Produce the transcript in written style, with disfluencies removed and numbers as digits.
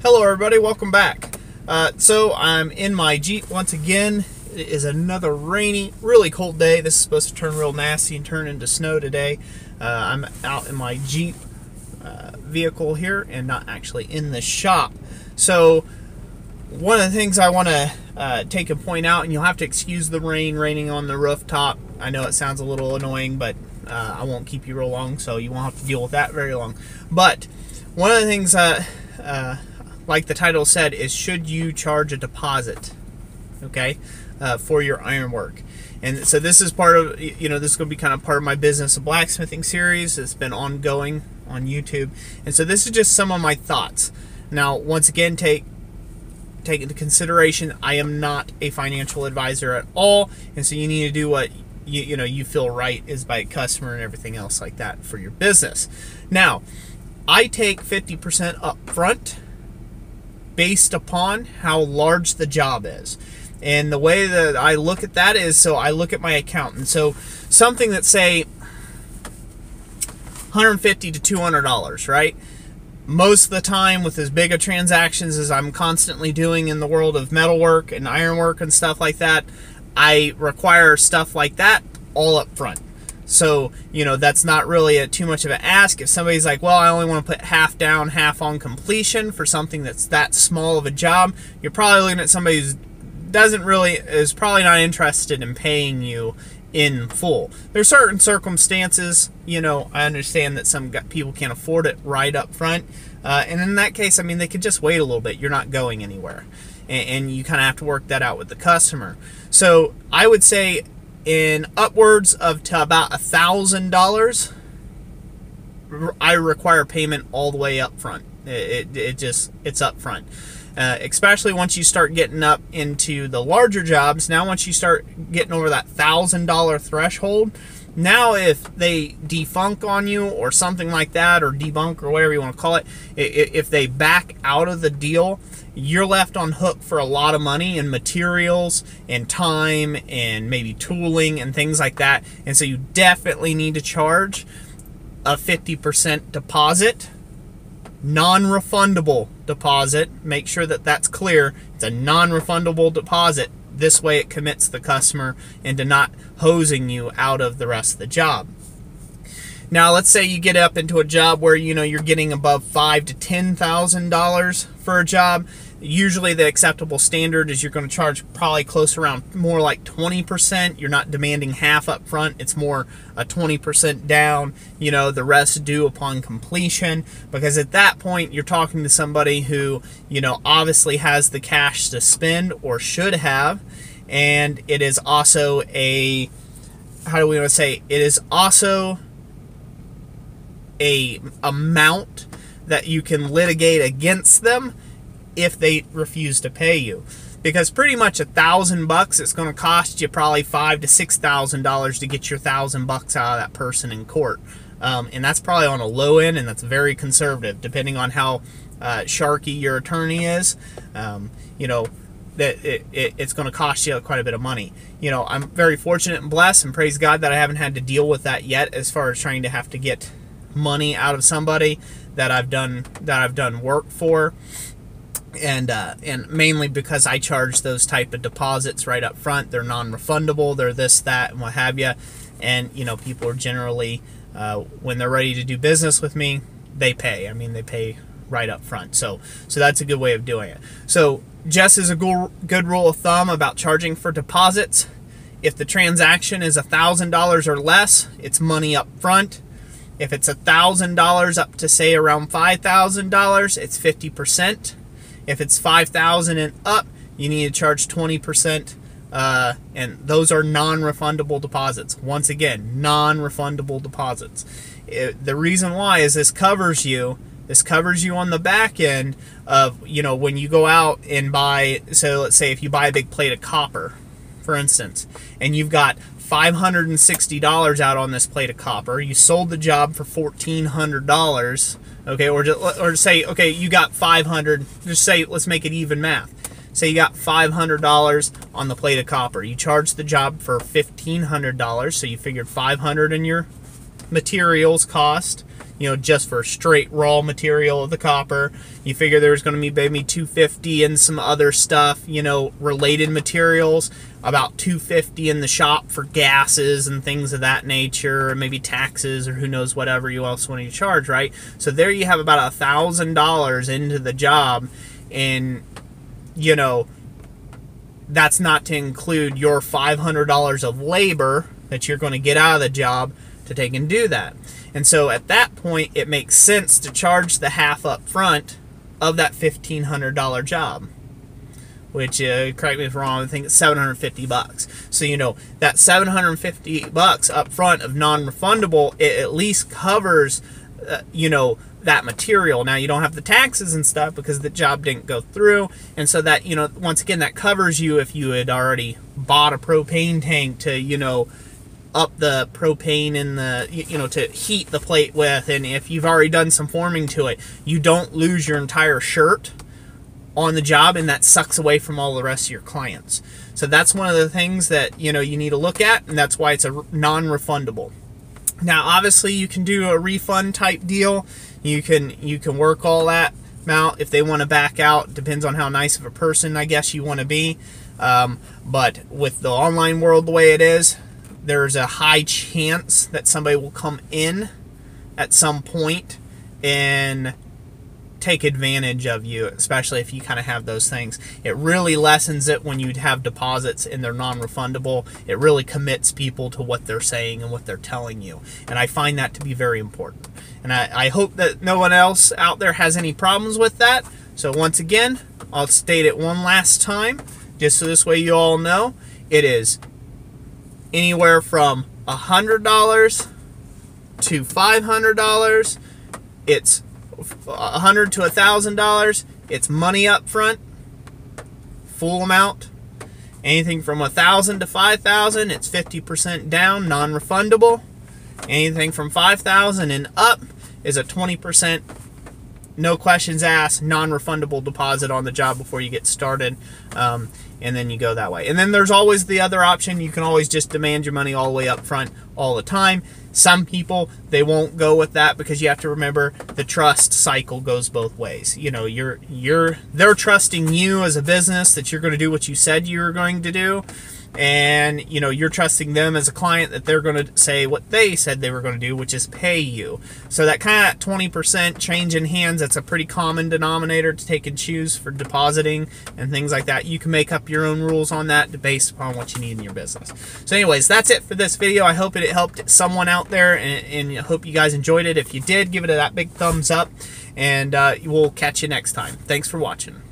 Hello everybody, welcome back. So I'm in my Jeep once again. It is another rainy, really cold day. This is supposed to turn real nasty and turn into snow today. I'm out in my Jeep vehicle here and not actually in the shop. So one of the things I want to take and point out, and you'll have to excuse the rain raining on the rooftop. I know it sounds a little annoying, but I won't keep you real long, so you won't have to deal with that very long. But one of the things like the title said, is should you charge a deposit, okay, for your ironwork? And so this is part of, this is going to be kind of part of my business, a blacksmithing series. It's been ongoing on YouTube. And so this is just some of my thoughts. Now, once again, take into consideration, I am not a financial advisor at all. And so you need to do what you feel right is by customer and everything else like that for your business. Now, I take 50% up front based upon how large the job is. And the way that I look at that is, so I look at my account. And so something that say $150 to $200, right? Most of the time with as big of transactions as I'm constantly doing in the world of metalwork and ironwork and stuff like that, I require stuff like that all up front. So, that's not really too much of an ask. If somebody's like, well, I only want to put half down, half on completion for something that's that small of a job, you're probably looking at somebody who is probably not interested in paying you in full. There's certain circumstances, I understand that some people can't afford it right up front. And in that case, they could just wait a little bit. You're not going anywhere. And you kind of have to work that out with the customer. So I would say in upwards of to about $1,000, I require payment all the way up front. It's up front. Especially once you start getting up into the larger jobs. Now once you start getting over that $1,000 threshold, now if they defunk on you or something like that, or debunk or whatever you want to call it, if they back out of the deal, you're left on hook for a lot of money and materials and time and maybe tooling and things like that. And so you definitely need to charge a 50% deposit, non-refundable deposit. Make sure that that's clear. It's a non-refundable deposit. This way it commits the customer into not hosing you out of the rest of the job. Now, let's say you get up into a job where you're getting above $5,000 to $10,000 for a job. Usually the acceptable standard is you're going to charge probably close around more like 20%. You're not demanding half up front. It's more a 20% down, the rest due upon completion. Because at that point, you're talking to somebody who, obviously has the cash to spend or should have. And it is also it is also a amount that you can litigate against them if they refuse to pay you. Because pretty much $1,000, it's going to cost you probably $5,000 to $6,000 to get your $1,000 out of that person in court. And that's probably on a low end, and that's very conservative, depending on how sharky your attorney is. That it's going to cost you quite a bit of money. I'm very fortunate and blessed, and praise God that I haven't had to deal with that yet, as far as trying to have to get money out of somebody that I've done work for. And mainly because I charge those type of deposits right up front. They're non-refundable. They're this, that, and what have you. And people are generally, when they're ready to do business with me, they pay. They pay right up front. So that's a good way of doing it. So just as a good rule of thumb about charging for deposits, if the transaction is $1,000 or less, it's money up front. If it's $1,000 up to, say, around $5,000, it's 50%. If it's $5,000 and up, you need to charge 20%, and those are non-refundable deposits. Once again, non-refundable deposits. The reason why is this covers you on the back end of, when you go out and buy, so let's say if you buy a big plate of copper, for instance, and you've got $560 out on this plate of copper, you sold the job for $1,400, okay, or say, okay, you got $500, just say, let's make it even math. Say you got $500 on the plate of copper. You charged the job for $1,500, so you figured $500 in your materials cost. you know, just for straight raw material of the copper. You figure there's going to be maybe $250 and some other stuff, you know, related materials, about $250 in the shop for gases and things of that nature, or maybe taxes, or who knows, whatever you else want to charge, right? So there you have about $1,000 into the job, and, you know, that's not to include your $500 of labor that you're going to get out of the job to take and do that. And so at that point, it makes sense to charge the half up front of that $1,500 job, which, correct me if I'm wrong, I think it's $750. So, you know, that $750 up front of non-refundable, it at least covers, you know, that material. Now, you don't have the taxes and stuff because the job didn't go through, and so that, you know, once again, that covers you if you had already bought a propane tank to, you know, up the propane in the, you know, to heat the plate with, and if you've already done some forming to it, you don't lose your entire shirt on the job, and that sucks away from all the rest of your clients. So that's one of the things that, you know, you need to look at, and that's why it's a non-refundable. Now, obviously, you can do a refund type deal. You can work all that out if they want to back out. Depends on how nice of a person, I guess, you want to be. But with the online world the way it is, there's a high chance that somebody will come in at some point and take advantage of you, especially if you kind of have those things. It really lessens it when you have deposits and they're non-refundable. It really commits people to what they're saying and what they're telling you, and I find that to be very important. And I hope that no one else out there has any problems with that. So once again, I'll state it one last time, just so this way you all know. It is anywhere from $100 to $500. It's $100 to $1,000. It's money up front, full amount. Anything from $1,000 to $5,000, it's 50% down, non-refundable. Anything from $5,000 and up is a 20%, no questions asked, non-refundable deposit on the job before you get started. And then you go that way. And then there's always the other option. You can always just demand your money all the way up front all the time. Some people, they won't go with that because you have to remember the trust cycle goes both ways. You know, they're trusting you as a business that you're going to do what you said you were going to do. And, you know, you're trusting them as a client that they're going to say what they said they were going to do, which is pay you. So that kind of 20% change in hands, that's a pretty common denominator to take and choose for depositing and things like that. You can make up your own rules on that based upon what you need in your business. So anyways, that's it for this video. I hope it helped someone out there, and I hope you guys enjoyed it. If you did, give it that big thumbs up, and we'll catch you next time. Thanks for watching.